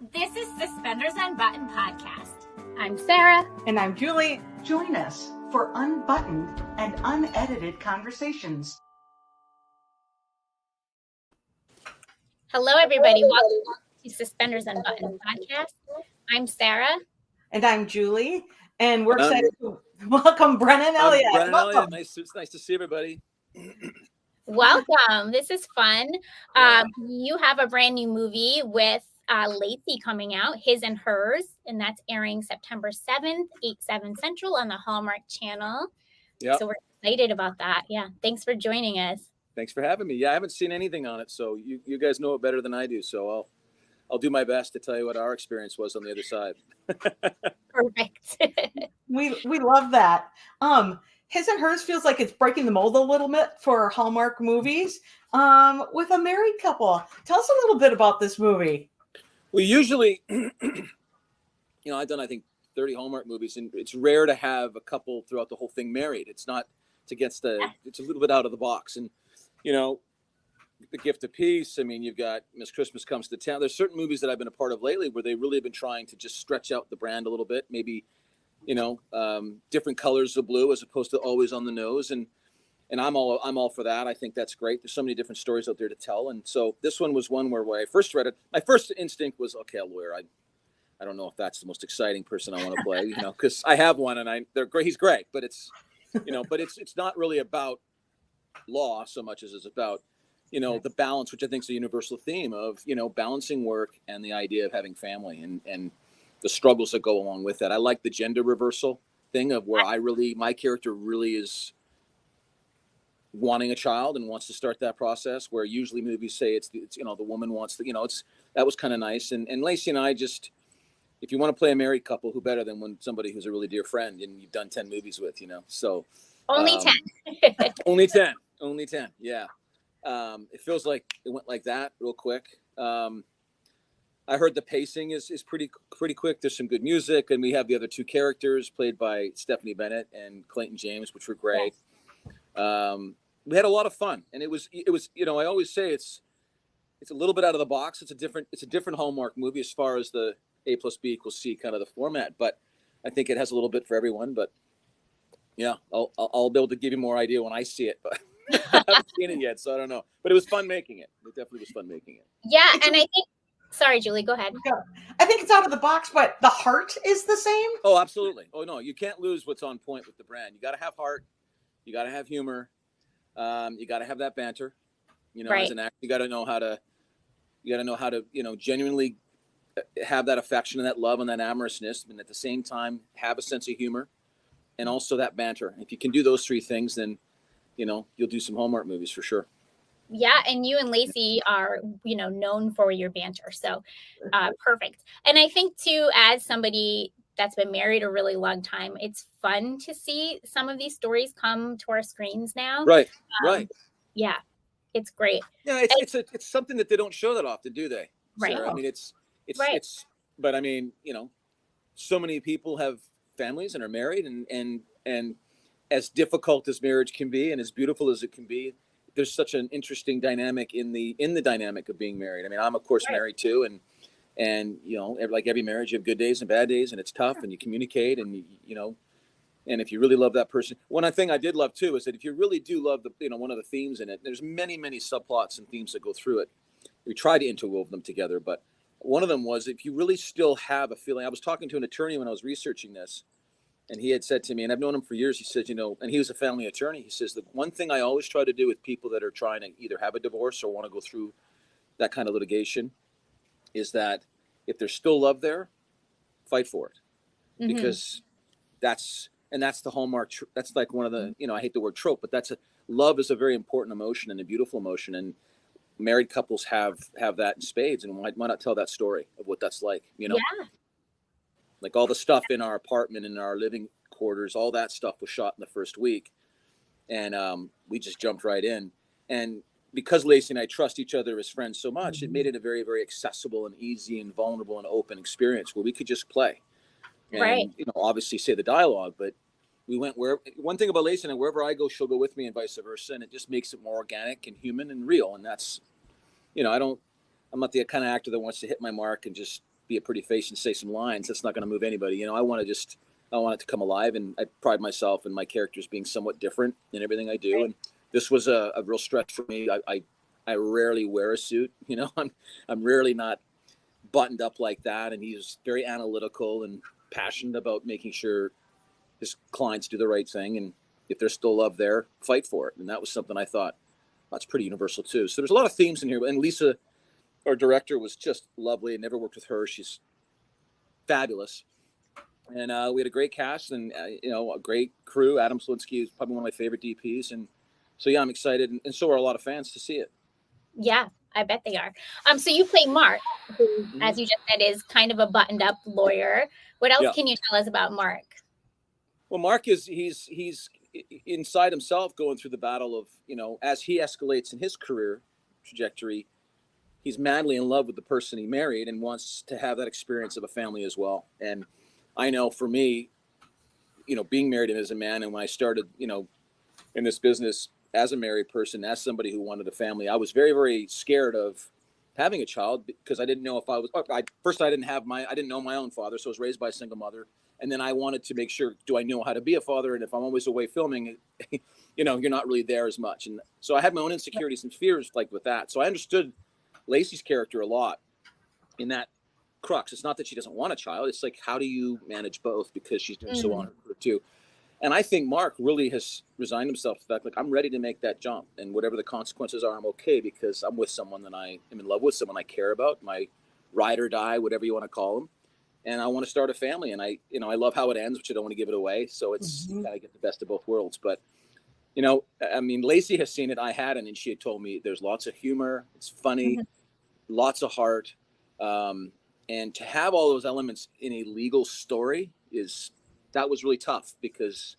This is Suspenders Unbuttoned podcast. I'm Sarah. And I'm Julie. Join us for unbuttoned and unedited conversations. Hello, everybody. Welcome to Suspenders Unbuttoned podcast. I'm Sarah. And I'm Julie. And we're excited to welcome Brennan Elliott. Brennan Elliott. It's nice to see everybody. Welcome. This is fun. You have a brand new movie with Lacey coming out, His and Hers, and that's airing September 7th, 8/7 Central on the Hallmark channel. Yeah. So we're excited about that. Yeah. Thanks for joining us. Thanks for having me. Yeah, I haven't seen anything on it, so you guys know it better than I do. So I'll do my best to tell you what our experience was on the other side. Perfect. We love that. His and Hers feels like it's breaking the mold a little bit for Hallmark movies with a married couple. Tell us a little bit about this movie. We usually, I've done, I think, 30 Hallmark movies, and it's rare to have a couple throughout the whole thing married. It's it's a little bit out of the box. And, The Gift of Peace, I mean, you've got Miss Christmas Comes to Town. There's certain movies that I've been a part of lately where they really have been trying to just stretch out the brand a little bit, maybe, different colors of blue as opposed to always on the nose. And I'm all for that. I think that's great. There's so many different stories out there to tell. And so this one was one where when I first read it, my first instinct was, okay, a lawyer. I don't know if that's the most exciting person I want to play, because I have one and they're great. He's great, but it's, but it's not really about law so much as it's about, the balance, which I think is a universal theme of, balancing work and the idea of having family and the struggles that go along with that. I like the gender reversal thing of where my character really is wanting a child and wants to start that process, where usually movies say it's the woman wants that was kind of nice. And Lacey and I just, if you want to play a married couple, who better than when somebody who's a really dear friend and you've done 10 movies with, so Only 10. only 10. Yeah. It feels like it went like that real quick. I heard the pacing is pretty quick. There's some good music, and we have the other two characters played by Stephanie Bennett and Clayton James, which were great. Yes. We had a lot of fun, and it was I always say it's a little bit out of the box. It's a different Hallmark movie as far as the A+B=C kind of the format, but I think it has a little bit for everyone. But yeah, I'll be able to give you more idea when I see it, but I haven't seen it yet, so I don't know. But it was fun making it. It definitely was fun making it. Yeah, and I think. Sorry, Julie, go ahead. I think it's out of the box, but the heart is the same. Oh, absolutely. Oh, no, you can't lose what's on point with the brand. You got to have heart. You got to have humor. You got to have that banter. Right. As an actor, you got to know how to, genuinely have that affection and that love and that amorousness, and at the same time have a sense of humor and also that banter. If you can do those three things, then, you'll do some Hallmark movies for sure. Yeah, and you and Lacey are, known for your banter. So perfect. And I think, too, as somebody that's been married a really long time, it's fun to see some of these stories come to our screens now. Right. Yeah, it's great. Yeah, it's something that they don't show that often, do they? Right. Sarah? I mean, it's right. But I mean, so many people have families and are married, and as difficult as marriage can be and as beautiful as it can be, there's such an interesting dynamic in the dynamic of being married. I mean, I'm of course married too, and like every marriage, you have good days and bad days, and it's tough, and you communicate, and and if you really love that person. One thing I did love too is that if you really do love one of the themes in it, there's many subplots and themes that go through it. We try to interwove them together, but one of them was if you really still have a feeling. I was talking to an attorney when I was researching this, and he had said to me, and I've known him for years, he said, and he was a family attorney. He says, the one thing I always try to do with people that are trying to either have a divorce or want to go through that kind of litigation is that if there's still love there, fight for it. Mm-hmm. Because that's the Hallmark. That's like one of the, I hate the word trope, but love is a very important emotion and a beautiful emotion. And married couples have that in spades. And why not tell that story of what that's like, Yeah. Like all the stuff in our apartment, in our living quarters, all that stuff was shot in the first week. And we just jumped right in. And because Lacey and I trust each other as friends so much, it made it a very, very accessible and easy and vulnerable and open experience where we could just play. And, right. Obviously say the dialogue, but we went one thing about Lacey and I, wherever I go, she'll go with me and vice versa. And it just makes it more organic and human and real. And that's, I'm not the kind of actor that wants to hit my mark and just be a pretty face and say some lines. That's not going to move anybody. You know, I want it to come alive, and I pride myself in my characters being somewhat different in everything I do. Right. And this was a real stretch for me. I rarely wear a suit. You know, I'm rarely not buttoned up like that. And he's very analytical and passionate about making sure his clients do the right thing. And if there's still love there, fight for it. And that was something I thought that's pretty universal too. So there's a lot of themes in here. And Lisa, our director, was just lovely. I never worked with her. She's fabulous. And we had a great cast and, a great crew. Adam Slinsky is probably one of my favorite DPs. And so, yeah, I'm excited. And so are a lot of fans to see it. Yeah, I bet they are. So you play Mark, who, as you just said, is kind of a buttoned up lawyer. What else can you tell us about Mark? Well, Mark he's inside himself going through the battle of, as he escalates in his career trajectory, he's madly in love with the person he married and wants to have that experience of a family as well. And I know for me, being married as a man, and when I started, in this business as a married person, as somebody who wanted a family, I was very, very scared of having a child because I didn't know if I was, I didn't know my own father. So I was raised by a single mother. And then I wanted to make sure, do I know how to be a father? And if I'm always away filming, you're not really there as much. And so I had my own insecurities and fears like with that. So I understood Lacey's character a lot in that crux. It's not that she doesn't want a child. It's like, how do you manage both? Because she's doing so on her too. And I think Mark really has resigned himself to the fact, like, I'm ready to make that jump. And whatever the consequences are, I'm okay because I'm with someone that I am in love with, someone I care about, my ride or die, whatever you want to call them. And I want to start a family. And I love how it ends, which I don't want to give it away. So it's you kind of get the best of both worlds. But, Lacey has seen it. I hadn't. And she had told me there's lots of humor. It's funny, lots of heart. And to have all those elements in a legal story that was really tough because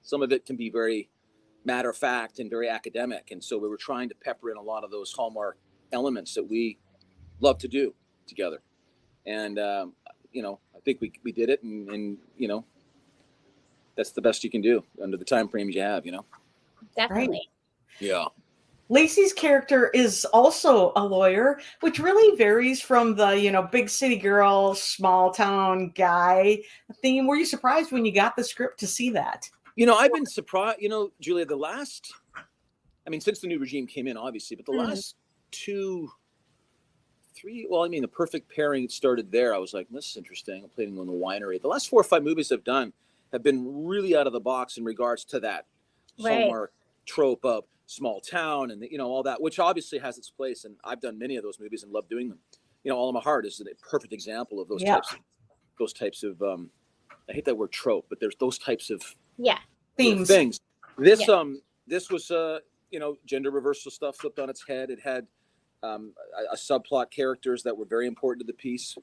some of it can be very matter of fact and very academic. And so we were trying to pepper in a lot of those Hallmark elements that we love to do together. And, I think we did it and that's the best you can do under the time frames you have, Definitely. Right. Yeah. Lacey's character is also a lawyer, which really varies from the, big city girl, small town guy theme. Were you surprised when you got the script to see that? I've been surprised, Julia, since the new regime came in, obviously, but the last 2, 3, the perfect pairing started there. I was like, this is interesting. I'm playing on the winery. The last 4 or 5 movies I've done have been really out of the box in regards to that Hallmark trope of small town and all that, which obviously has its place. And I've done many of those movies and love doing them. All in My Heart is a perfect example of those types of I hate that word trope, but there's those types of things. This was gender reversal stuff flipped on its head. It had a subplot characters that were very important to the piece,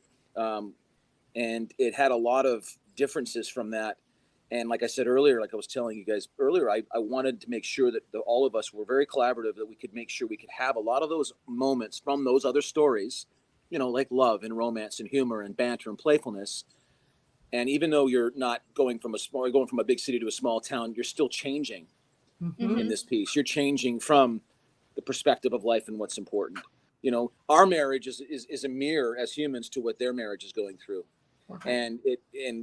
and it had a lot of differences from that. And like I said earlier, like I was telling you guys earlier, I wanted to make sure that all of us were very collaborative, that we could make sure we could have a lot of those moments from those other stories, like love and romance and humor and banter and playfulness. And even though you're not going from a big city to a small town, you're still changing in this piece. You're changing from the perspective of life and what's important. Our marriage is a mirror as humans to what their marriage is going through. And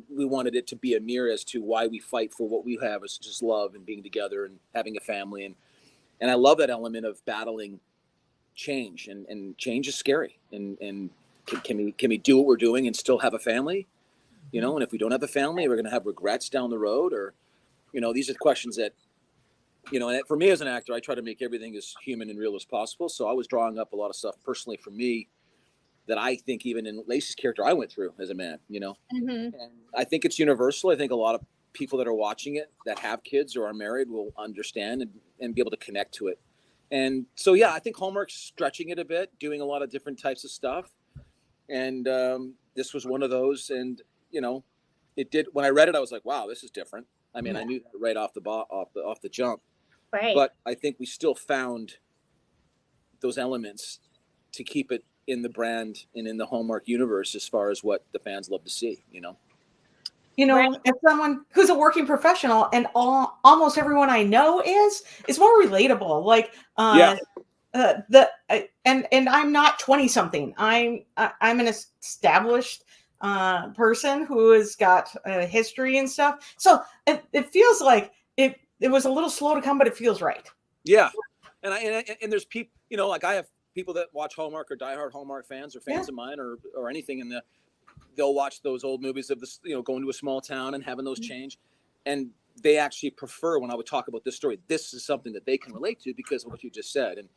we wanted it to be a mirror as to why we fight for what we have is just love and being together and having a family. And I love that element of battling change, and change is scary. And can we do what we're doing and still have a family? And if we don't have a family, we're going to have regrets down the road, or, these are questions that, and for me as an actor, I try to make everything as human and real as possible. So I was drawing up a lot of stuff personally for me that I think even in Lacey's character, I went through as a man, and I think it's universal. I think a lot of people that are watching it that have kids or are married will understand and be able to connect to it. And so, yeah, I think Hallmark's stretching it a bit, doing a lot of different types of stuff. And this was one of those. And, it did, when I read it, I was like, wow, this is different. I mean, I knew that right off the jump, Right. But I think we still found those elements to keep it in the brand and in the Hallmark universe as far as what the fans love to see, As someone who's a working professional, and almost everyone I know is more relatable. Like, and I'm not 20 something. I'm an established person who has got a history and stuff. So it feels like it was a little slow to come, but it feels right. Yeah, and there's people, like I have people that watch Hallmark or diehard Hallmark fans or fans of mine or anything, and they'll watch those old movies of this, going to a small town and having those change, and they actually prefer, when I would talk about this story, this is something that they can relate to because of what you just said. And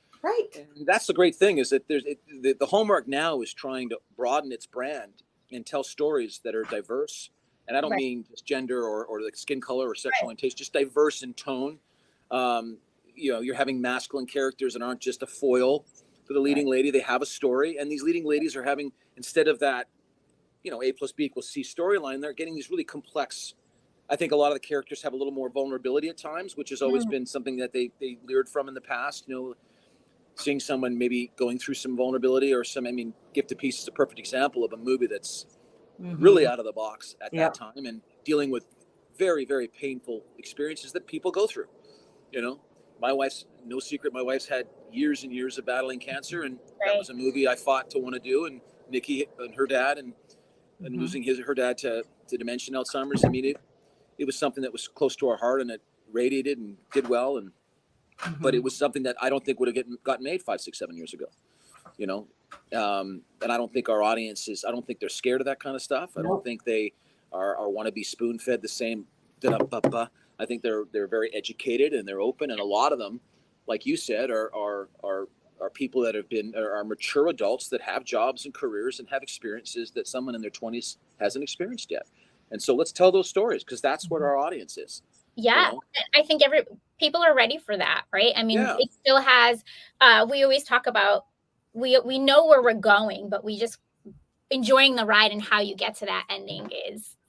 that's the great thing, is that the Hallmark now is trying to broaden its brand and tell stories that are diverse. And I don't mean just gender or like skin color or sexual orientation, just diverse in tone. You're having masculine characters that aren't just a foil for the leading lady. They have a story, and these leading ladies are having, instead of that, A plus B equals C storyline, they're getting these really complex. I think a lot of the characters have a little more vulnerability at times, which has always been something that they leered from in the past. Seeing someone maybe going through some vulnerability or Gift of Peace is a perfect example of a movie that's really out of the box at that time and dealing with very, very painful experiences that people go through. My wife's, no secret, my wife's had years and years of battling cancer, and that was a movie I fought to want to do. And Nikki and her dad, and losing her dad to dementia, Alzheimer's. It was something that was close to our heart, and it radiated and did well. And but it was something that I don't think would have gotten made 5, 6, 7 years ago. And I don't think our audiences, I don't think they're scared of that kind of stuff. I don't think they are want to be spoon fed the same. I think they're very educated and they're open, and a lot of them, like you said, are people that are mature adults that have jobs and careers and have experiences that someone in their 20s hasn't experienced yet. And so let's tell those stories, because that's what our audience is. Yeah, I think people are ready for that, right? It still has. We always talk about we know where we're going, but we just enjoying the ride, and how you get to that ending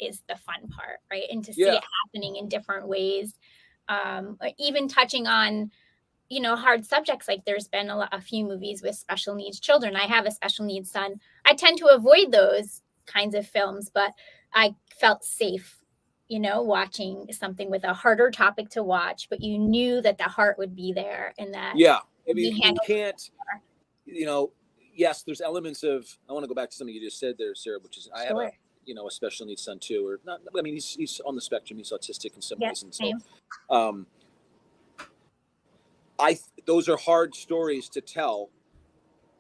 is the fun part, right? And to see it happening in different ways, even touching on hard subjects. Like there's been a few movies with special needs children. I have a special needs son. I tend to avoid those kinds of films, but I felt safe watching something with a harder topic to watch, but you knew that the heart would be there, and that you can't, yes, there's elements of, I want to go back to something you just said there, Sarah, which is I have a special needs son too, or not. He's on the spectrum. He's autistic in some ways, and so those are hard stories to tell,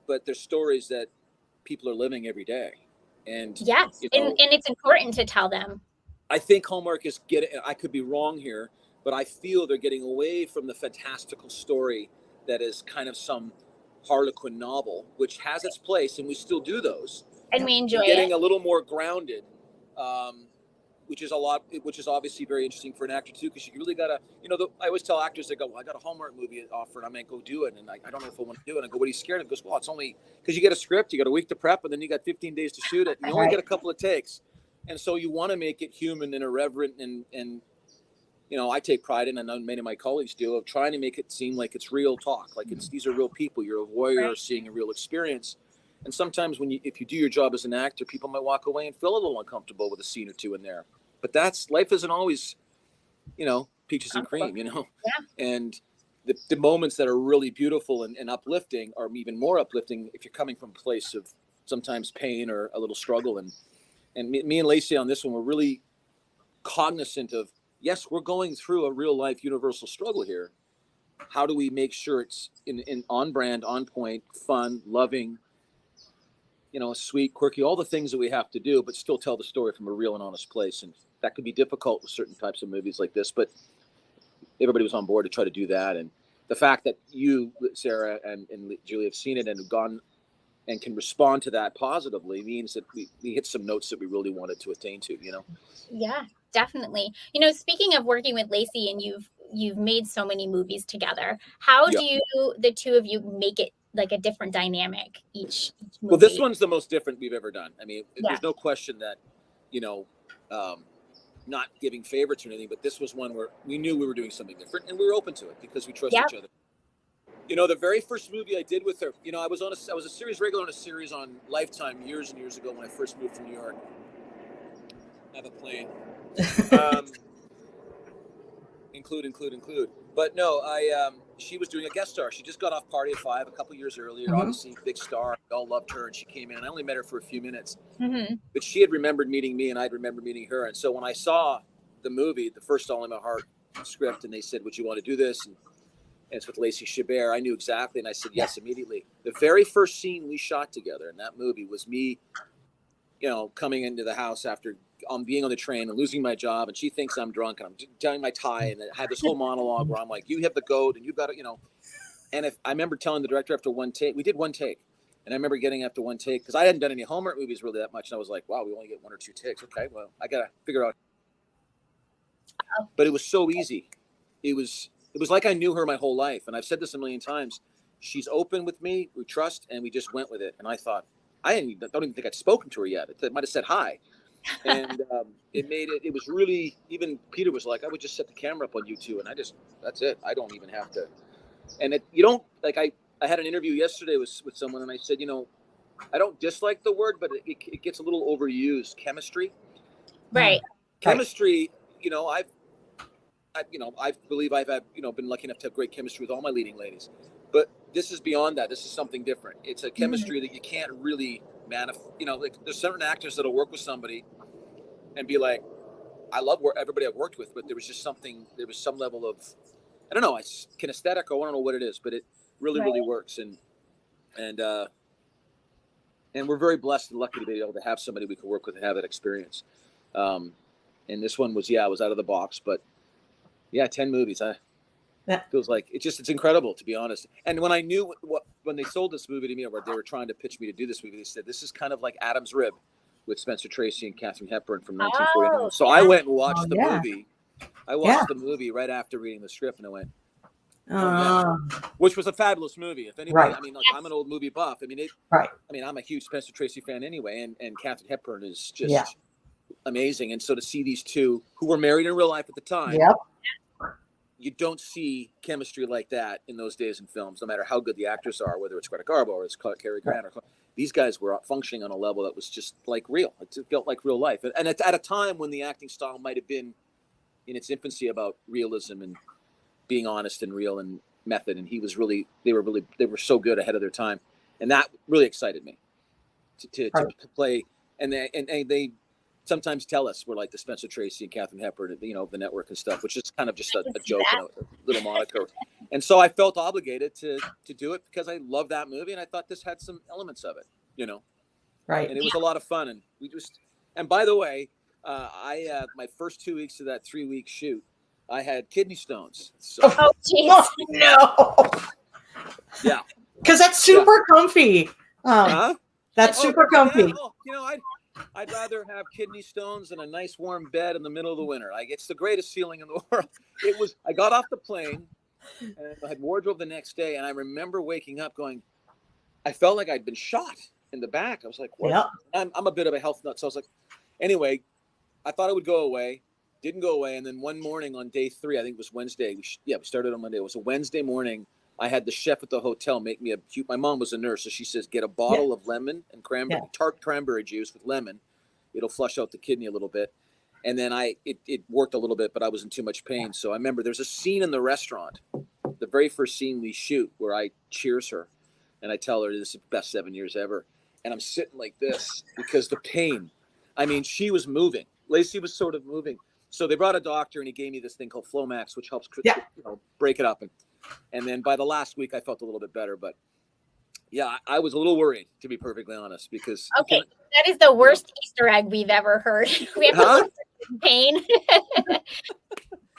but they're stories that people are living every day, and and it's important to tell them. I think Hallmark is I could be wrong here, but I feel they're getting away from the fantastical story that is kind of some Harlequin novel, which has its place, and we still do those. And we enjoy getting a little more grounded, which is obviously very interesting for an actor too, because you really gotta, I always tell actors, they go, well, I got a Hallmark movie offer, and I might go do it, and I don't know if I want to do it. I go, what are you scared of? He goes, well, it's only because you get a script, you got a week to prep, and then you got 15 days to shoot it, and you only get a couple of takes. And so you want to make it human and irreverent, and I take pride in, and I know many of my colleagues do, of trying to make it seem like it's real talk, like these are real people. You're a voyeur seeing a real experience. And sometimes if you do your job as an actor, people might walk away and feel a little uncomfortable with a scene or two in there. But life isn't always, peaches and cream, And the moments that are really beautiful and uplifting are even more uplifting if you're coming from a place of sometimes pain or a little struggle. And me and Lacey on this one, we're really cognizant of, yes, we're going through a real life universal struggle here. How do we make sure it's in on brand, on point, fun, loving, sweet, quirky, all the things that we have to do, but still tell the story from a real and honest place. And that could be difficult with certain types of movies like this, but everybody was on board to try to do that. And the fact that you, Sarah, and Julie have seen it and have gone and can respond to that positively means that we hit some notes that we really wanted to attain to, Yeah, definitely. Speaking of working with Lacey, and you've made so many movies together, how do the two of you make it like a different dynamic each movie? Well, this one's the most different we've ever done. There's no question that, not giving favorites or anything, but this was one where we knew we were doing something different, and we were open to it because we trust each other. The very first movie I did with her, I was a series regular on a series on Lifetime years and years ago when I first moved from New York. I have a plane. Include. But no, she was doing a guest star. She just got off Party of Five a couple years earlier. Mhm. Obviously, big star. We all loved her, and she came in. And I only met her for a few minutes, Mhm. but she had remembered meeting me, and I'd remembered meeting her. And so when I saw the movie, the first All in My Heart script, and they said, "Would you want to do this?" And it's with Lacey Chabert. I knew exactly, and I said yes immediately. The very first scene we shot together in that movie was me, coming into the house after being on the train and losing my job, and she thinks I'm drunk, and I'm tying my tie, and I had this whole monologue where I'm like, "You have the goat, and you've got to." And if I remember telling the director after one take, we did one take, and I remember getting after one take because I hadn't done any Hallmark movies really that much, and I was like, "Wow, we only get one or two takes. Okay, well, I gotta figure out." But it was so easy. It was like I knew her my whole life, and I've said this a million times. She's open with me, we trust, and we just went with it. And I thought, don't even think I'd spoken to her yet. It might have said hi, and it made it. It was really, even Peter was like, I would just set the camera up on you two, and that's it. I don't even have to. And you don't like. I had an interview yesterday with someone, and I said, I don't dislike the word, but it gets a little overused. Chemistry, Right. chemistry. I believe I've had, been lucky enough to have great chemistry with all my leading ladies, but this is beyond that. This is something different. It's a chemistry that you can't really like there's certain actors that'll work with somebody and be like, I love everybody I've worked with, but there was some level of, I don't know, it's kinesthetic, or I don't know what it is, but it really, really works. And we're very blessed and lucky to be able to have somebody we can work with and have that experience. And this one was out of the box, but 10 movies. Feels like it's incredible, to be honest. And when I knew when they sold this movie to me, or they were trying to pitch me to do this movie, they said, this is kind of like Adam's Rib with Spencer Tracy and Katharine Hepburn from 1949. So I went and watched the movie. I watched the movie right after reading the script, and I went, which was a fabulous movie. If anybody, I mean, like, I'm an old movie buff. I mean, I'm a huge Spencer Tracy fan anyway, and Katharine Hepburn is just amazing. And so to see these two who were married in real life at the time, you don't see chemistry like that in those days in films, no matter how good the actors are, whether it's Greta Garbo or it's Cary Grant. These guys were functioning on a level that was just like real. It felt like real life. And it's at a time when the acting style might have been in its infancy about realism and being honest and real and method. And they were so good ahead of their time. And that really excited me to play. And they sometimes tell us we're like the Spencer Tracy and Katharine Hepburn, the network and stuff, which is kind of just a joke and a little moniker. And so I felt obligated to do it because I love that movie, and I thought this had some elements of it, Right. And it was a lot of fun, and by the way, my first 2 weeks of that 3-week shoot, I had kidney stones. So. Oh, jeez. No. Yeah. Because that's super comfy. That's super comfy. I'd rather have kidney stones than a nice warm bed in the middle of the winter. It's the greatest feeling in the world. I got off the plane and I had wardrobe the next day, and I remember waking up going, I felt like I'd been shot in the back. I was like, what? Yep. I'm a bit of a health nut. So I was like, anyway, I thought it would go away. Didn't go away. And then one morning on day 3, I think it was Wednesday. We started on Monday. It was a Wednesday morning. I had the chef at the hotel make me my mom was a nurse, so she says, get a bottle of lemon and tart cranberry juice with lemon. It'll flush out the kidney a little bit. And then it worked a little bit, but I was in too much pain. So I remember there's a scene in the restaurant, the very first scene we shoot, where I cheers her and I tell her this is the best 7 years ever. And I'm sitting like this because the pain, I mean, she was moving. Lacey was sort of moving. So they brought a doctor and he gave me this thing called Flomax, which helps break it up. And then by the last week, I felt a little bit better. But yeah, I was a little worried, to be perfectly honest, because that is the worst Easter egg we've ever heard. We have pain.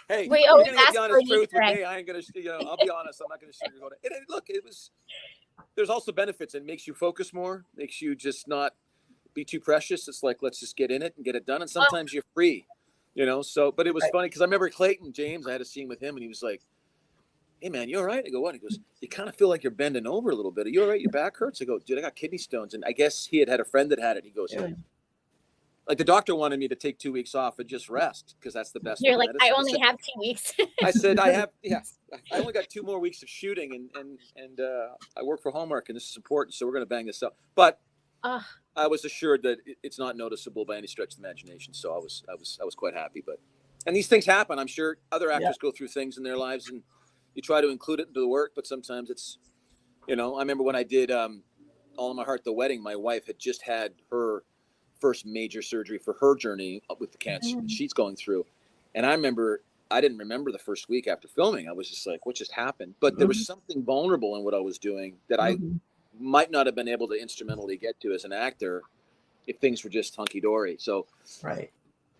Hey, we always ask the honest truth with me. I ain't gonna, I'll be honest. I'm not gonna sugarcoat it. And look, there's also benefits. It makes you focus more, makes you just not be too precious. It's like, let's just get in it and get it done. And sometimes you're free, So, but it was funny because I remember Clayton James. I had a scene with him, and he was like, hey man, you all right? I go, what? He goes, you kind of feel like you're bending over a little bit. Are you all right? Your back hurts? I go, dude, I got kidney stones. And I guess he had a friend that had it. He goes, like the doctor wanted me to take 2 weeks off and just rest because that's the best. You're like, I only have 2 weeks. I said, I only got 2 more weeks of shooting and I work for Hallmark and this is important. So we're going to bang this up. But I was assured that it's not noticeable by any stretch of the imagination. So I was quite happy. And these things happen. I'm sure other actors go through things in their lives and you try to include it into the work, but sometimes it's, I remember when I did All in My Heart, The Wedding, my wife had just had her first major surgery for her journey up with the cancer she's going through. And I didn't remember the first week after filming. I was just like, what just happened? But there was something vulnerable in what I was doing that I might not have been able to instrumentally get to as an actor if things were just hunky-dory. So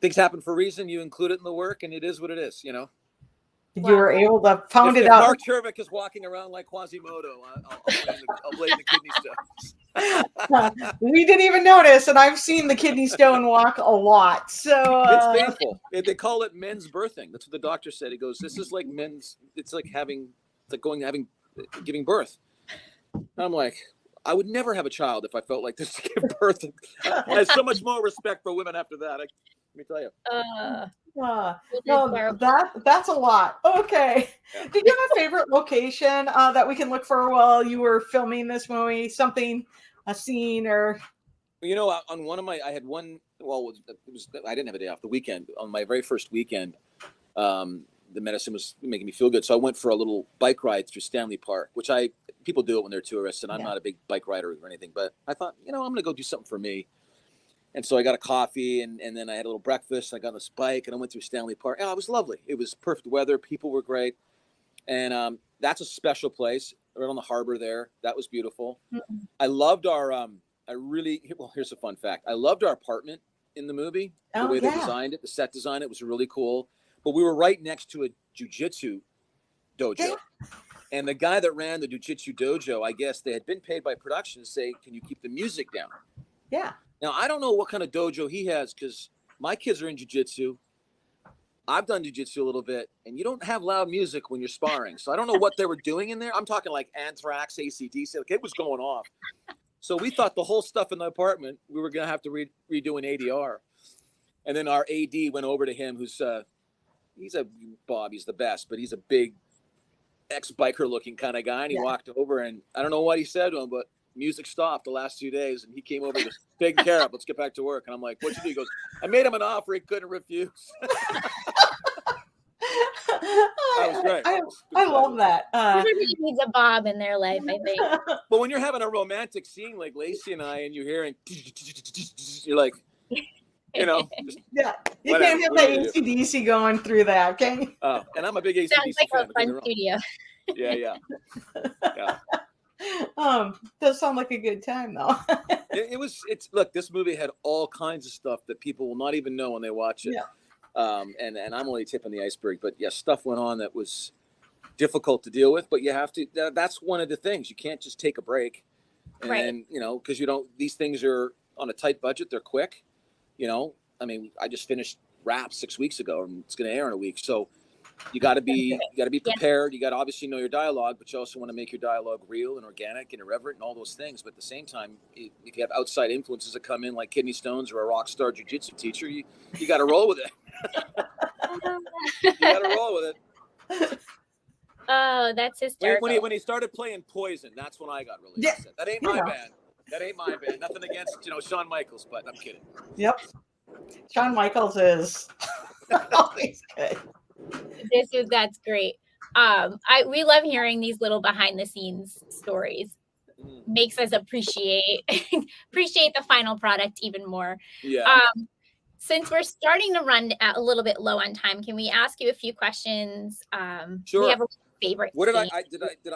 things happen for a reason. You include it in the work, and it is what it is, You were able to pound it out. Mark Chervick is walking around like Quasimodo, I'll blame the kidney stones. We didn't even notice, and I've seen the kidney stone walk a lot. So it's painful. They call it men's birthing. That's what the doctor said. He goes, "This is like it's like giving birth." And I'm like, I would never have a child if I felt like this to give birth. I have so much more respect for women after that. Let me tell you. No, that's a lot. Okay. Yeah. Did you have a favorite location that we can look for while you were filming this movie? Something, a scene, or? On one of I had one. Well, I didn't have a day off. The weekend, on my very first weekend, the medicine was making me feel good, so I went for a little bike ride through Stanley Park, which people do it when they're tourists, and I'm not a big bike rider or anything, but I thought, I'm going to go do something for me. And so I got a coffee and then I had a little breakfast. And I got on this bike and I went through Stanley Park. Oh, it was lovely. It was perfect weather. People were great. And that's a special place right on the harbor there. That was beautiful. Mm-hmm. I loved our, here's a fun fact. I loved our apartment in the movie. The way they designed it, the set design, it was really cool. But we were right next to a jiu-jitsu dojo. And the guy that ran the jiu-jitsu dojo, I guess they had been paid by production to say, can you keep the music down? Yeah. Now, I don't know what kind of dojo he has because my kids are in jiu-jitsu. I've done jiu-jitsu a little bit, and you don't have loud music when you're sparring. So I don't know what they were doing in there. I'm talking like Anthrax, AC/DC. Like, it was going off. So we thought the whole stuff in the apartment, we were going to have to redo an ADR. And then our AD went over to him, he's the best, but he's a big ex-biker looking kind of guy. And he walked over, and I don't know what he said to him, but music stopped the last 2 days, and he came over and goes, taken care of. Let's get back to work. And I'm like, what'd you do? He goes, I made him an offer he couldn't refuse. That was great. I love that. Everybody needs a Bob in their life, I think. But when you're having a romantic scene like Lacey and I, and you're hearing, you're like, you can't have that AC/DC going through that, can you? Oh, and I'm a big AC/DC Sounds like fan. a fun studio. Yeah. Does sound like a good time though. Look, this movie had all kinds of stuff that people will not even know when they watch it. And I'm only tipping the iceberg, but stuff went on that was difficult to deal with, but you have to, that's one of the things. You can't just take a break and, because these things are on a tight budget. They're quick, I mean, I just finished Wrap 6 weeks ago and it's going to air in a week. So you got to be prepared. You got to obviously know your dialogue, but you also want to make your dialogue real and organic and irreverent and all those things. But at the same time, if you have outside influences that come in like kidney stones or a rock star jiu-jitsu teacher, you got to roll with it. You got to roll with it. Oh, that's hysterical. When he started playing Poison, that's when I got really upset. That ain't my band. That ain't my band. Nothing against Shawn Michaels, but I'm kidding. Yep. Shawn Michaels is always good. That's great. We love hearing these little behind the scenes stories. Makes us appreciate the final product even more. Yeah. Since we're starting to run a little bit low on time, can we ask you a few questions? Sure. We have a favorite. What did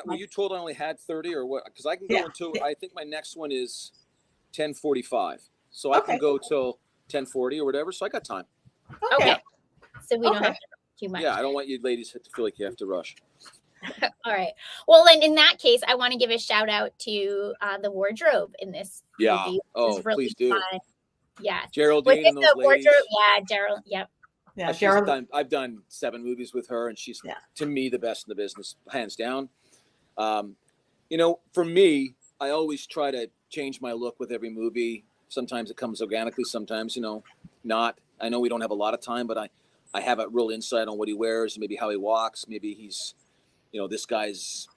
were you told I only had 30 or what? Because I can go until I think my next one is 10:45, so I can go till 10:40 or whatever. So I got time. Okay. So we don't have to too much. Yeah, I don't want you ladies to feel like you have to rush. All right. Well, then in that case, I want to give a shout out to the wardrobe in this movie. Oh, really please do. Fun. Yeah. Geraldine and those ladies. Gerald. Yep. Yeah, I've done 7 movies with her, and she's to me the best in the business, hands down. For me, I always try to change my look with every movie. Sometimes it comes organically, sometimes not. I know we don't have a lot of time, but I have a real insight on what he wears, maybe how he walks. Maybe he's, this guy's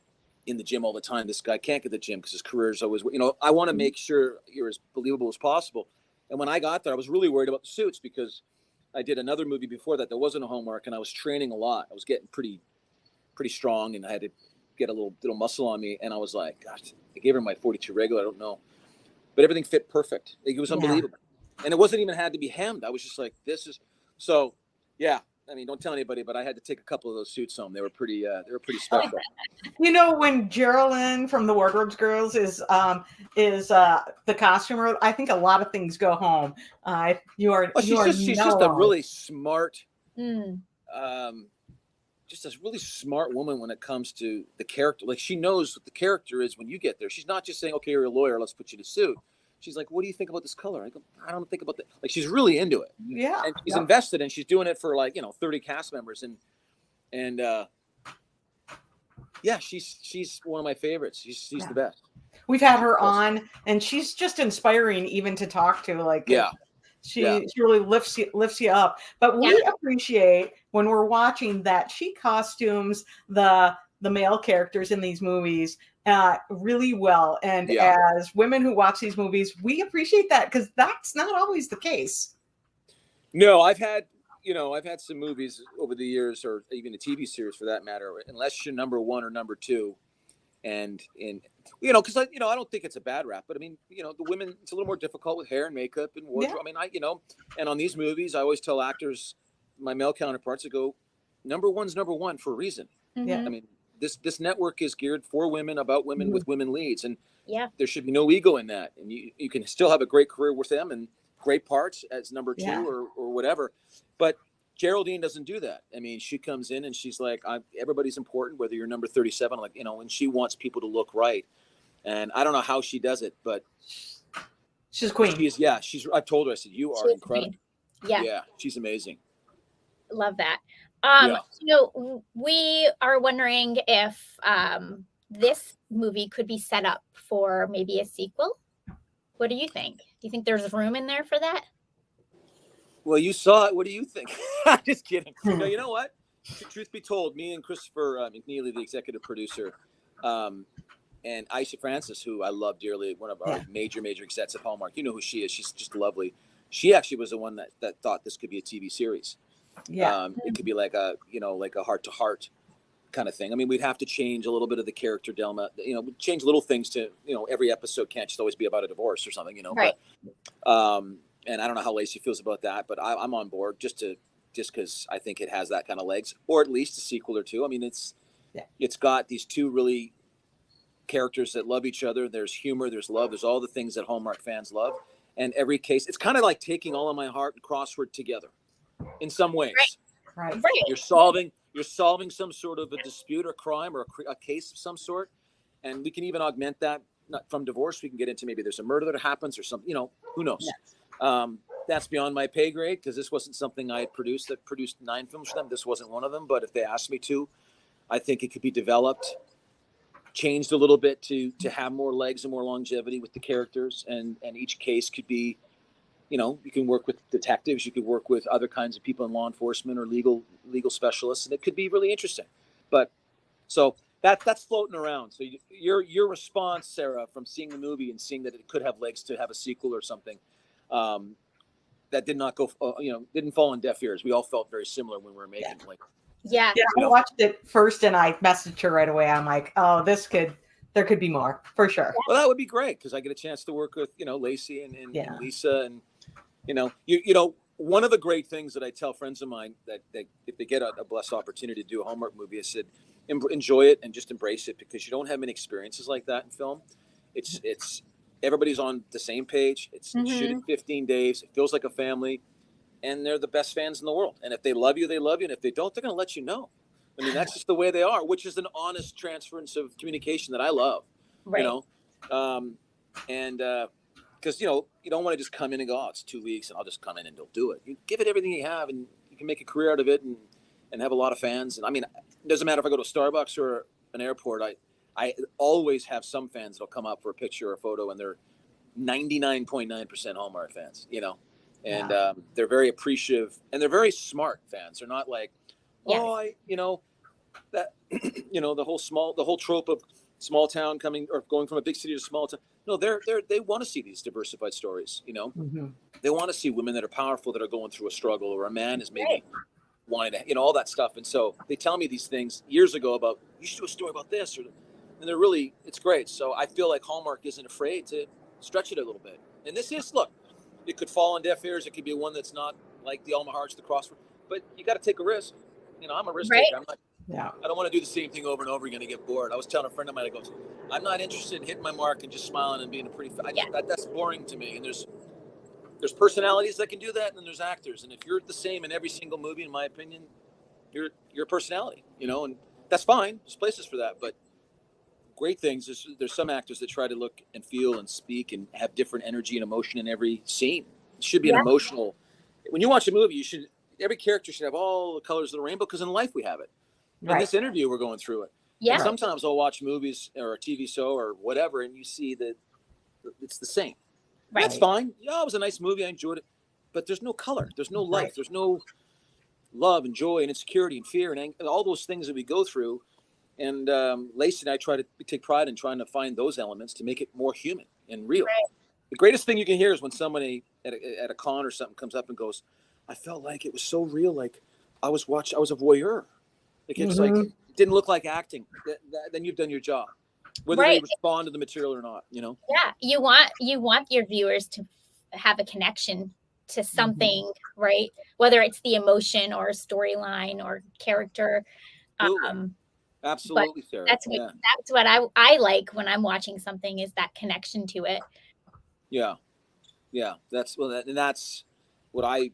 in the gym all the time. This guy can't get to the gym because his career is always, I want to make sure you're as believable as possible. And when I got there, I was really worried about the suits because I did another movie before that. There wasn't a Hallmark, and I was training a lot. I was getting pretty pretty strong, and I had to get a little muscle on me. And I was like, gosh, I gave her my 42 regular. I don't know, but everything fit perfect. It was unbelievable, and it wasn't even had to be hemmed. I was just like, this is so. Yeah, I mean, don't tell anybody, but I had to take a couple of those suits home. They were pretty special. You know, when Geraldine from the Wardrobes Girls is the costumer, I think a lot of things go home. She's just a really smart, Mm. just a really smart woman when it comes to the character. Like, she knows what the character is when you get there. She's not just saying, okay, you're a lawyer, let's put you in a suit. She's like, what do you think about this color? I go, I don't think about that. Like, she's really into it. Yeah. And she's invested, and she's doing it for 30 cast members. And yeah, she's one of my favorites. She's the best. We've had her on, and she's just inspiring even to talk to. Like, she really lifts you up. But we appreciate when we're watching that she costumes the male characters in these movies really well. And as women who watch these movies, we appreciate that, because that's not always the case. No, I've had some movies over the years, or even a TV series for that matter, unless you're number one or number two. And because I don't think it's a bad rap, but I mean, the women, it's a little more difficult with hair and makeup and wardrobe. I mean, and on these movies, I always tell actors, my male counterparts, I go, number one's number one for a reason. Mm-hmm. I mean, this network is geared for women, about women, with women leads, and there should be no ego in that. And you can still have a great career with them and great parts as number two or whatever. But Geraldine doesn't do that. I mean, she comes in and she's like, everybody's important, whether you're number 37, and she wants people to look right. And I don't know how she does it, but she's a queen. I've told her, I said, you are incredible. Yeah, she's amazing. Love that. We are wondering if this movie could be set up for maybe a sequel. What do you think? Do you think there's room in there for that? Well, you saw it. What do you think? Just kidding. No, you know what? Truth be told, me and Christopher McNeely, the executive producer, and Aisha Francis, who I love dearly, one of our major execs at Hallmark. You know who she is. She's just lovely. She actually was the one that thought this could be a TV series. Yeah. It could be like a heart-to-heart kind of thing. I mean, we'd have to change a little bit of the character dilemma, change little things to, every episode can't just always be about a divorce or something, Right. But, and I don't know how Lacey feels about that, but I'm on board just because I think it has that kind of legs, or at least a sequel or two. I mean, it's got these two really characters that love each other. There's humor, there's love, there's all the things that Hallmark fans love. And every case, it's kind of like taking All of My Heart and Crossword together in some ways. Right. You're solving some sort of a dispute or crime or a case of some sort. And we can even augment that, not from divorce. We can get into maybe there's a murder that happens or something, who knows? Yeah. That's beyond my pay grade, because this wasn't something I had produced. That produced 9 films for them. This wasn't one of them. But if they asked me to, I think it could be developed, changed a little bit to have more legs and more longevity with the characters. And each case could be, you can work with detectives. You could work with other kinds of people in law enforcement or legal specialists. And it could be really interesting. But so that's floating around. So your response, Sarah, from seeing the movie and seeing that it could have legs to have a sequel or something, that did not go, didn't fall on deaf ears. We all felt very similar when we were making it. Yeah. I watched it first and I messaged her right away. I'm like, oh, there could be more for sure. Well, that would be great, because I get a chance to work with, Lacey and Lisa, and one of the great things that I tell friends of mine that if they get a blessed opportunity to do a Hallmark movie, I said, enjoy it and just embrace it, because you don't have many experiences like that in film. It's everybody's on the same page. It's shooting 15 days. It feels like a family, and they're the best fans in the world. And if they love you, they love you. And if they don't, they're going to let you know. I mean, that's just the way they are, which is an honest transference of communication that I love, right. Because, you don't want to just come in and go, oh, it's 2 weeks and I'll just come in and they'll do it. You give it everything you have, and you can make a career out of it and have a lot of fans. And I mean, it doesn't matter if I go to a Starbucks or an airport. I always have some fans that'll come up for a picture or a photo, and they're 99.9% Hallmark fans, and they're very appreciative, and they're very smart fans. They're not like, the whole trope of small town coming or going from a big city to small town. No, they want to see these diversified stories. They want to see women that are powerful, that are going through a struggle, or a man is maybe wanting to, all that stuff. And so they tell me these things years ago about, you should do a story about this, and they're really, it's great. So I feel like Hallmark isn't afraid to stretch it a little bit. And this is, look, it could fall on deaf ears. It could be one that's not like the Alma Hearts, the Crossword, but you got to take a risk. I'm a risk taker. I don't want to do the same thing over and over again and get bored. I was telling a friend of mine, I go, I'm not interested in hitting my mark and just smiling and being a pretty, that's boring to me. And there's personalities that can do that, and then there's actors. And if you're the same in every single movie, in my opinion, you're a personality, and that's fine. There's places for that. But great things is there's some actors that try to look and feel and speak and have different energy and emotion in every scene. It should be an emotional. When you watch a movie, every character should have all the colors of the rainbow, because in life we have it. In this interview, we're going through it. Yeah. And sometimes I'll watch movies or a TV show or whatever, and you see that it's the same. Right. That's fine. Yeah, it was a nice movie. I enjoyed it. But there's no color. There's no life. There's no love and joy and insecurity and fear and all those things that we go through. And Lacey and I try to take pride in trying to find those elements to make it more human and real. Right. The greatest thing you can hear is when somebody at a con or something comes up and goes, I felt like it was so real. Like I was a voyeur. Like it's like, it didn't look like acting. Then you've done your job. Whether they respond to the material or not, Yeah, you want your viewers to have a connection to something, right? Whether it's the emotion or storyline or character. Absolutely, Sarah. That's what I like when I'm watching something, is that connection to it. Yeah. That's what I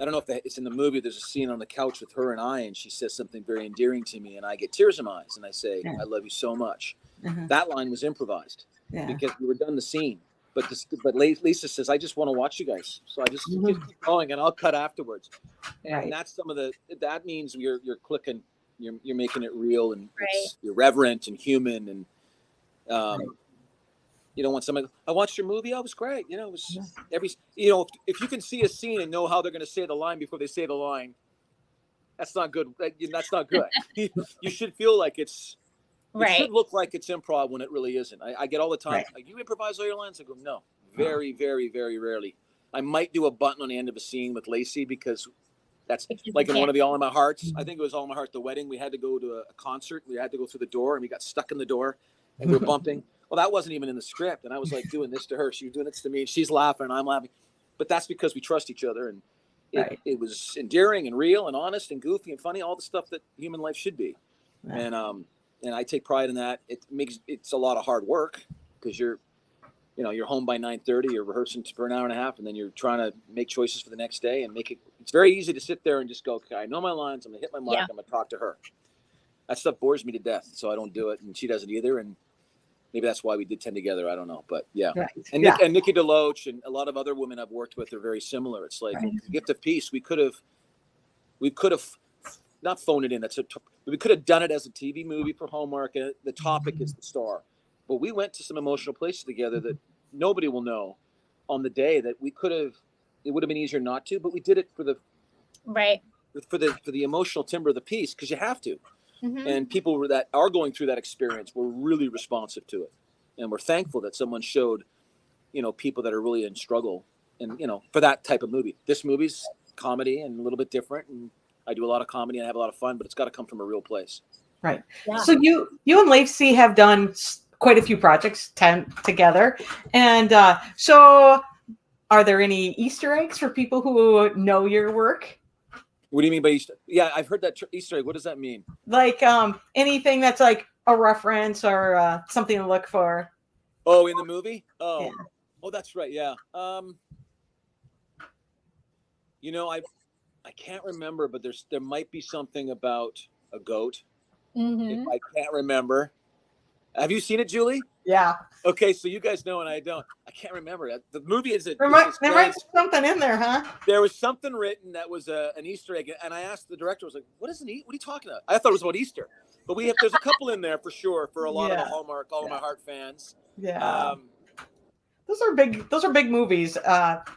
don't know if it's in the movie. There's a scene on the couch with her and I, and she says something very endearing to me, and I get tears in my eyes, and I say, I love you so much. That line was improvised because we were done the scene. But Lisa says, I just want to watch you guys. So I just keep going, and I'll cut afterwards. And that's that means you're clicking, you're making it real, and you're reverent and human. And, you don't want somebody, I watched your movie. Oh, it was great. It was if you can see a scene and know how they're going to say the line before they say the line, that's not good. That's not good. You should feel like it should look like it's improv when it really isn't. I get all the time, you improvise all your lines? I go, no, very, very, very rarely. I might do a button on the end of a scene with Lacey, because that's like in one of the All in My Hearts. I think it was All in My Heart, the wedding. We had to go to a concert. We had to go through the door, and we got stuck in the door, and we were bumping. Well, that wasn't even in the script. And I was like doing this to her. She was doing this to me. And she's laughing and I'm laughing. But that's because we trust each other. And it was endearing and real and honest and goofy and funny, all the stuff that human life should be. Right. And I take pride in that. It's a lot of hard work, because you're home by 9:30, you're rehearsing for an hour and a half, and then you're trying to make choices for the next day and make it. It's very easy to sit there and just go, okay, I know my lines. I'm going to hit my mark. I'm going to talk to her. That stuff bores me to death. So I don't do it. And she doesn't either. And maybe that's why we did 10 together. I don't know, but yeah. Right. And Nikki DeLoach and a lot of other women I've worked with are very similar. It's like the gift of peace. We could have not phoned it in. We could have done it as a TV movie for Hallmark. The topic is the star, but we went to some emotional places together that nobody will know on the day, that we could have. It would have been easier not to, but we did it for the emotional timber of the piece, because you have to. And people that are going through that experience were really responsive to it, and we're thankful that someone showed, people that are really in struggle, and for that type of movie. This movie's comedy and a little bit different, and I do a lot of comedy and I have a lot of fun, but it's got to come from a real place. Right. Yeah. So you and Lacey have done quite a few projects 10 together, and so are there any Easter eggs for people who know your work? What do you mean by Easter? Yeah, I've heard that Easter egg. What does that mean? Like anything that's like a reference or something to look for. Oh, in the movie? Oh, yeah. Oh, that's right. Yeah. I can't remember, but there might be something about a goat. If I can't remember. Have you seen it, Julie? Yeah. Okay, so you guys know and I don't. I can't remember. The movie is there might be something in there, huh? There was something written that was an Easter egg, and I asked the director, I was like, what are you talking about? I thought it was about Easter. But there's a couple in there for sure for a lot of the Hallmark, All of My Heart fans. Yeah. Those are big movies.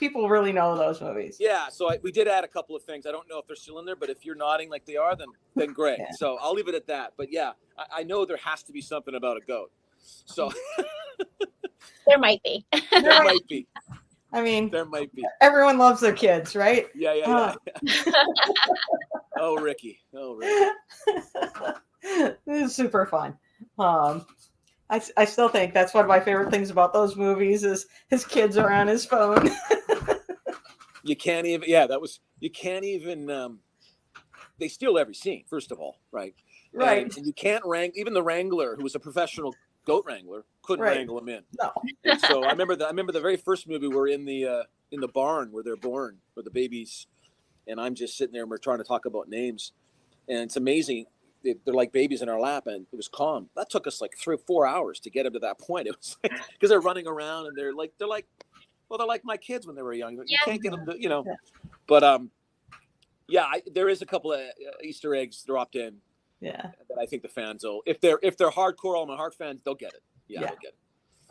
People really know those movies. Yeah, so we did add a couple of things. I don't know if they're still in there, but if you're nodding like they are, then great. Yeah. So I'll leave it at that. But yeah, I know there has to be something about a goat. So there might be. There might be. I mean, There might be. everyone loves their kids, right? Yeah. Oh, Ricky. It is super fun. I still think that's one of my favorite things about those movies is his kids are on his phone. You can't even. You can't even. They steal every scene. First of all, right? Right. And you can't wrangle. Even the wrangler, who was a professional goat wrangler, couldn't Right. wrangle him in. No. And so I remember the very first movie we're in the barn where they're born, where the babies, and I'm just sitting there and we're trying to talk about names, and it's amazing. They're like babies in our lap, and it was calm. That took us like 3 or 4 hours to get them to that point. It was like, because they're running around and they're like my kids when they were young. You can't get them to, Yeah. But there is a couple of Easter eggs dropped in. Yeah. That I think the fans will, if they're hardcore All My Heart fans, they'll get it. Yeah. They'll get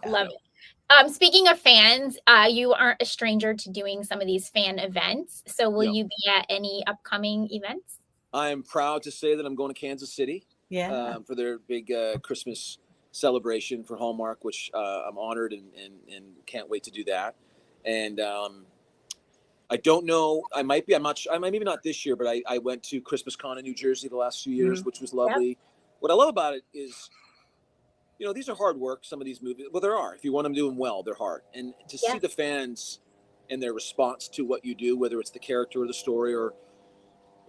it. Love it. Speaking of fans, you aren't a stranger to doing some of these fan events. So will you be at any upcoming events? I'm proud to say that I'm going to Kansas City for their big Christmas celebration for Hallmark, which I'm honored and can't wait to do that. And I don't know. I might be. I'm not sure. I might maybe not this year, but I went to Christmas Con in New Jersey the last few years, which was lovely. Yep. What I love about it is, these are hard work. Some of these movies, well, there are. If you want them to do them well, they're hard. And to see the fans and their response to what you do, whether it's the character or the story or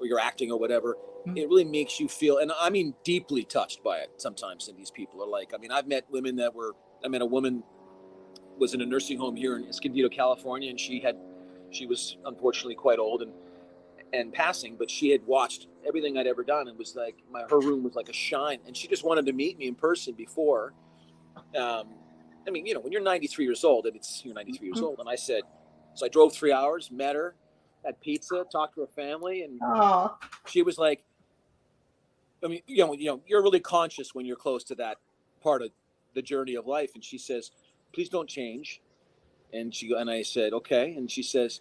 your acting or whatever, it really makes you feel, and I mean, deeply touched by it sometimes. And these people are like, I've met women I met a woman was in a nursing home here in Escondido, California, and she was unfortunately quite old and passing, but she had watched everything I'd ever done and was like, her room was like a shine, and she just wanted to meet me in person before. When you're 93 years old, and you're 93 years old, and I said, so I drove 3 hours, met her, had pizza, talked to her family, and she was like, you're really conscious when you're close to that part of the journey of life, and she says, please don't change. And I said, okay. And she says,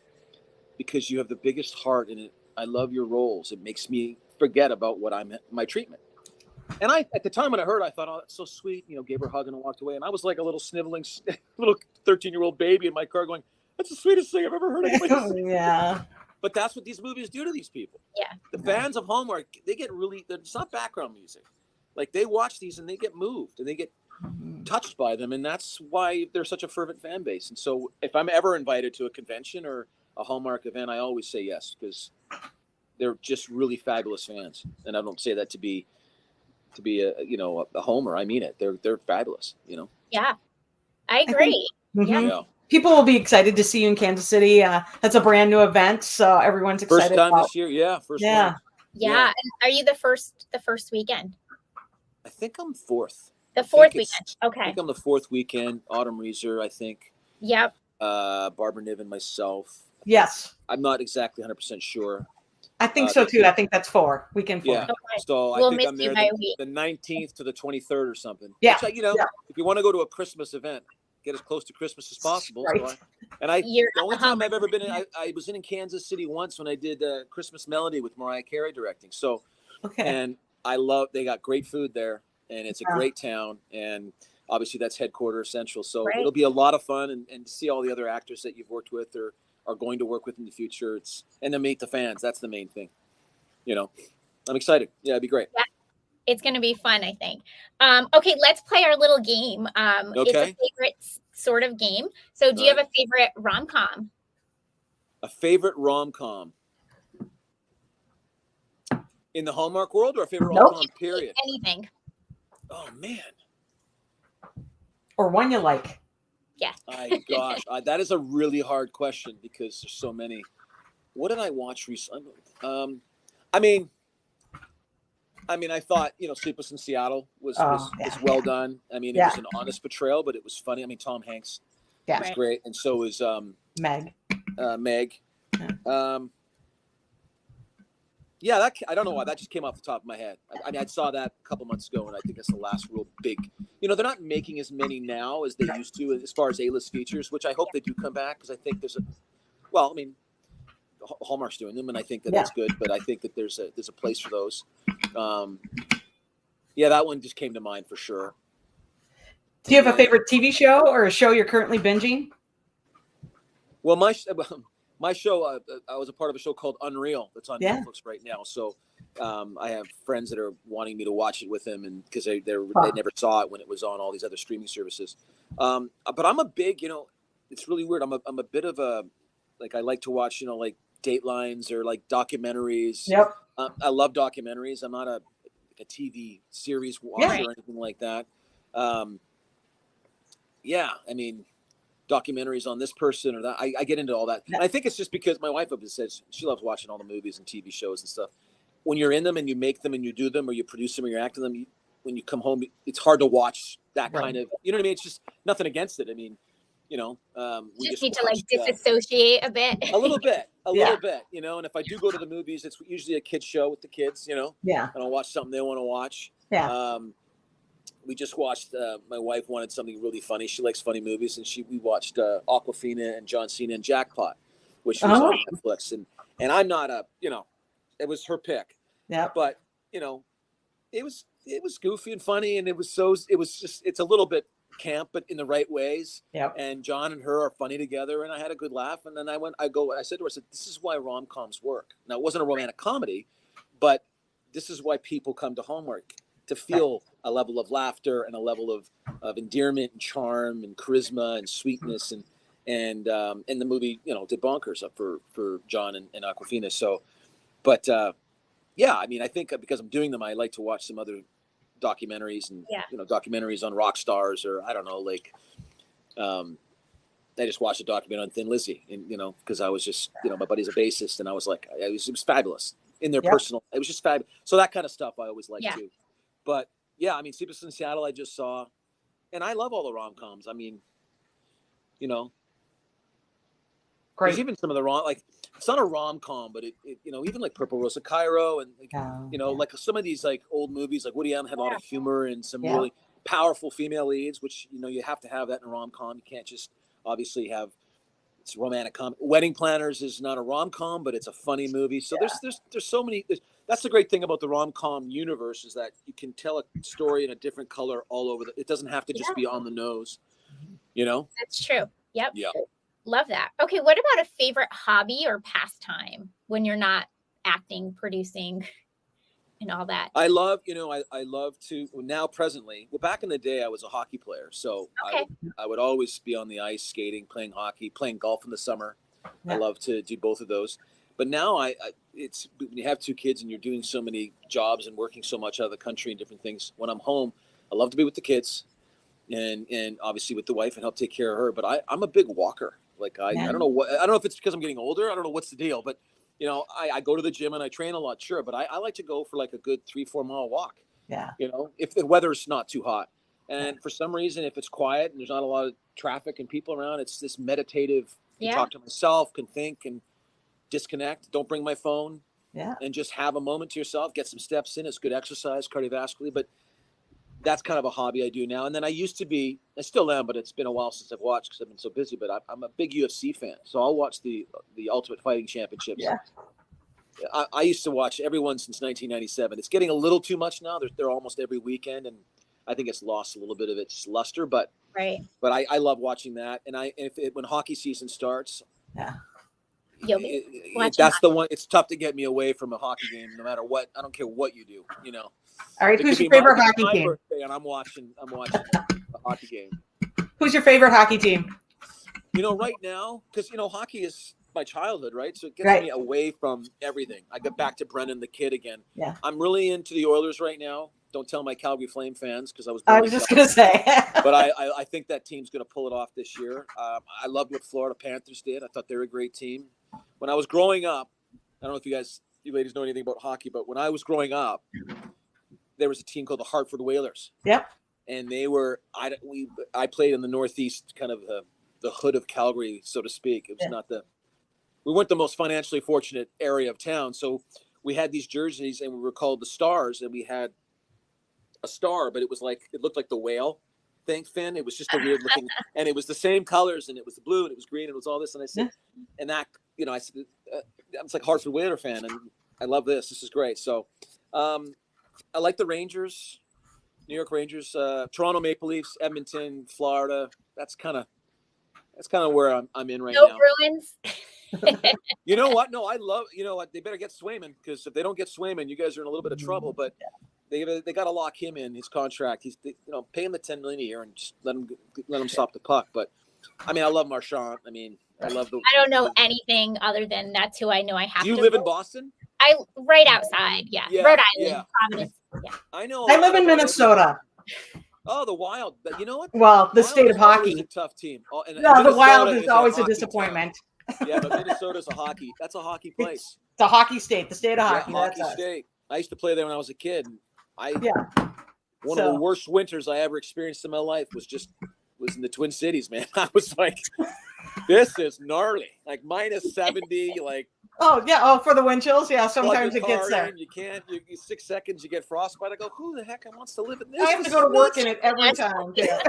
because you have the biggest heart in it. I love your roles. It makes me forget about my treatment. And at the time when I heard, I thought, oh, that's so sweet. Gave her a hug and walked away. And I was like a little sniveling, little 13-year-old baby in my car going, that's the sweetest thing I've ever heard anybody say. Yeah. But that's what these movies do to these people. Yeah. The fans of Hallmark, they get it's not background music. Like, they watch these and they get moved and they get touched by them, and that's why they're such a fervent fan base. And so if I'm ever invited to a convention or a Hallmark event, I always say yes, because they're just really fabulous fans. And I don't say that to be a homer. I mean it. They're fabulous. Yeah, I agree. Yeah. People will be excited to see you in Kansas City. That's a brand new event, so everyone's excited. First time this year. Yeah, first one. Yeah. And are you the first weekend? I think I'm fourth. The fourth weekend. Okay. I think I'm the fourth weekend. Autumn Reeser, I think. Yep. Barbara Niven, myself. Yes. I'm not exactly 100% sure. I think so too. I think that's weekend 4. Yeah. Okay. So I think I'm there the 19th to the 23rd or something. Yeah. Which, if you want to go to a Christmas event, get as close to Christmas as possible. Right. So the only time I've ever been I was in Kansas City once when I did Christmas Melody with Mariah Carey directing. So, and they got great food there. And it's a great town, and obviously that's headquarters central. So it'll be a lot of fun, and to see all the other actors that you've worked with or are going to work with in the future. And then meet the fans. That's the main thing. I'm excited. Yeah, it'd be great. Yeah. It's going to be fun, I think. Okay, let's play our little game. It's a favorite sort of game. So do you have a favorite rom-com? A favorite rom-com? In the Hallmark world, or a favorite rom-com period? Anything. Oh, man. Or one you like. Yeah. Gosh, that is a really hard question because there's so many. What did I watch recently? I thought, Sleepless in Seattle was well done. It was an honest portrayal, but it was funny. Tom Hanks was great. And so was Meg. Meg. Yeah, I don't know why that just came off the top of my head. I saw that a couple months ago, and I think that's the last real big. They're not making as many now as they used to as far as A-list features, which I hope they do come back because I think there's Hallmark's doing them, and I think that's good. But I think that there's a place for those. That one just came to mind for sure. Do you have a favorite TV show or a show you're currently binging? Well, my show, I was a part of a show called Unreal that's on Netflix right now. So I have friends that are wanting me to watch it with them, and because they never saw it when it was on all these other streaming services. But I'm a big, it's really weird. I'm a bit of a, like, I like to watch, like Datelines or like documentaries. Yep. I love documentaries. I'm not a TV series watcher or anything like that. I mean, documentaries on this person or that. I get into all that. And I think it's just because my wife says she loves watching all the movies and TV shows and stuff. When you're in them and you make them and you do them or you produce them or you're acting them, when you come home, it's hard to watch that kind of, you know what I mean? It's just nothing against it. I mean, we just need to like disassociate a bit. A little bit, and if I do go to the movies, it's usually a kid's show with the kids, and I'll watch something they want to watch. We just watched, my wife wanted something really funny. She likes funny movies, and we watched Awkwafina and John Cena and Jackpot, which was on Netflix. And I'm not it was her pick. Yeah. But, it was goofy and funny, and it's a little bit camp, but in the right ways. Yep. And John and her are funny together, and I had a good laugh. And then I said to her, this is why rom-coms work. Now, it wasn't a romantic comedy, but this is why people come to Hallmark, to feel a level of laughter and a level of endearment and charm and charisma and sweetness. And the movie, did bonkers up for John and Awkwafina. So, but I mean, I think because I'm doing them, I like to watch some other documentaries and documentaries on rock stars, or I don't know, like I just watched a documentary on Thin Lizzy, and because I was just my buddy's a bassist, and I was like, it was fabulous in their personal, it was just fabulous. So that kind of stuff I always like too. But I mean, Sleepless in Seattle I just saw, and I love all the rom-coms. I mean, there's even some of the like, it's not a rom-com, but it even like Purple Rose of Cairo and like some of these like old movies, like Woody Allen had a lot of humor and some really powerful female leads, which you have to have that in a rom-com. You can't just obviously have it's romantic comedy. Wedding Planners is not a rom-com, but it's a funny movie. So there's so many. That's the great thing about the rom-com universe, is that you can tell a story in a different color all over. It doesn't have to just be on the nose. That's true. Yep. Yeah. Love that. Okay, what about a favorite hobby or pastime when you're not acting, producing, and all that? I love, I love to now presently. Well, back in the day, I was a hockey player, so I would always be on the ice, skating, playing hockey, playing golf in the summer. I love to do both of those. But now it's when you have two kids and you're doing so many jobs and working so much out of the country and different things. When I'm home, I love to be with the kids, and obviously with the wife and help take care of her. But I'm a big walker. Like I don't know if it's because I'm getting older. I don't know what's the deal, but I go to the gym and I train a lot, sure. But I like to go for like a good 3-4 mile walk. Yeah. If the weather's not too hot, and for some reason, if it's quiet and there's not a lot of traffic and people around, it's this meditative. I can talk to myself, can think and disconnect. Don't bring my phone. Yeah. And just have a moment to yourself. Get some steps in. It's good exercise, cardiovascularly, but. That's kind of a hobby I do now. And then I still am, but it's been a while since I've watched because I've been so busy, but I'm a big UFC fan. So I'll watch the Ultimate Fighting Championships. Yeah. I used to watch everyone since 1997. It's getting a little too much now. They're almost every weekend. And I think it's lost a little bit of its luster, but I love watching that. And when hockey season starts, that's the one. It's tough to get me away from a hockey game, no matter what. I don't care what you do, All right, who's your favorite hockey team? Birthday and I'm watching a hockey game. Who's your favorite hockey team? Right now, because hockey is my childhood, right? So it gets me away from everything. I get back to Brennan the Kid again. Yeah, I'm really into the Oilers right now. Don't tell my Calgary Flame fans, because I was just gonna say. But I think that team's gonna pull it off this year. I loved what Florida Panthers did. I thought they were a great team. When I was growing up, I don't know if you ladies know anything about hockey, but when I was growing up, there was a team called the Hartford Whalers. Yep. And they were, I played in the Northeast, kind of the hood of Calgary, so to speak. It was we weren't the most financially fortunate area of town. So we had these jerseys and we were called the Stars, and we had a star, but it looked like the whale thing fin. It was just a weird looking, and it was the same colors, and it was the blue and it was green and it was all this. And I said, and that, I said, I was like a Hartford Whaler fan, and I love this. This is great. So, I like the Rangers, New York Rangers, Toronto Maple Leafs, Edmonton, Florida. That's kind of That's kind of where I'm in right No now. Bruins. You know what? No, I love. You know what? They better get Swayman, because if they don't get Swayman, you guys are in a little bit of trouble. But they got to lock him in his contract. He's pay him the $10 million a year and just let him stop the puck. But I mean, I love Marchand. I mean, I love the. I don't know anything other than that's who I know. I have. Do you to live in vote. Boston? I right outside. Yeah, Yeah, Rhode Island, yeah. Providence. Yeah. I know. I live in Minnesota. Oh, the Wild. You know what? Well, the Wild state is of always hockey. a tough team. Oh, and No, the Wild Minnesota is always a hockey disappointment. town. Yeah, but Minnesota's a hockey. That's a hockey place. It's a hockey state, the state of Yeah, hockey. hockey That's us. state. I used to play there when I was a kid. One of So- the worst winters I ever experienced in my life was in the Twin Cities, man. I was like, this is gnarly. Like minus 70, like. Oh yeah. Oh, for the wind chills. Yeah. Sometimes plug it your gets car there. in, you can't. You 6 seconds, you get frostbite. I go, who the heck wants to live in this? I have to go to work in it every time. Yeah.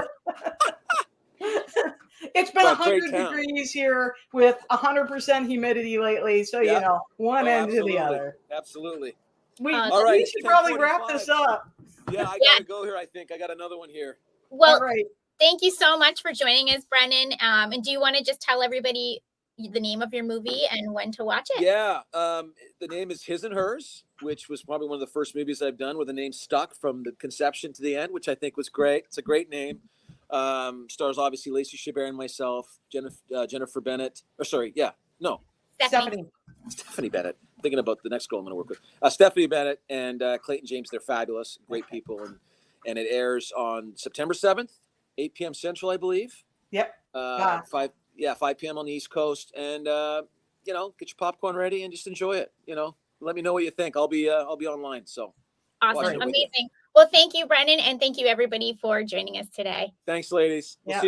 It's been But great 100 town. degrees here with 100% humidity lately. So, Yeah. you know, one end to the other. Absolutely. We All we right, should probably wrap this up. Yeah, I gotta go here. I think I got another one here. Well, All right. thank you so much for joining us, Brennan. And do you want to just tell everybody the name of your movie and when to watch it? Yeah, the name is His and Hers, which was probably one of the first movies I've done where the name stuck from the conception to the end, which I think was great. It's a great name. Stars obviously Lacey Chabert and myself, Jennifer Bennett. Stephanie Bennett. Thinking about the next girl I'm going to work with. Stephanie Bennett and Clayton James. They're fabulous, great people, and it airs on September 7th, 8 p.m. Central, I believe. Yep. 5 p.m. on the East Coast, and get your popcorn ready and just enjoy it. Let me know what you think. I'll be online. So Awesome, amazing. Well, thank you, Brennan, and thank you everybody for joining us today. Thanks, ladies. We'll see you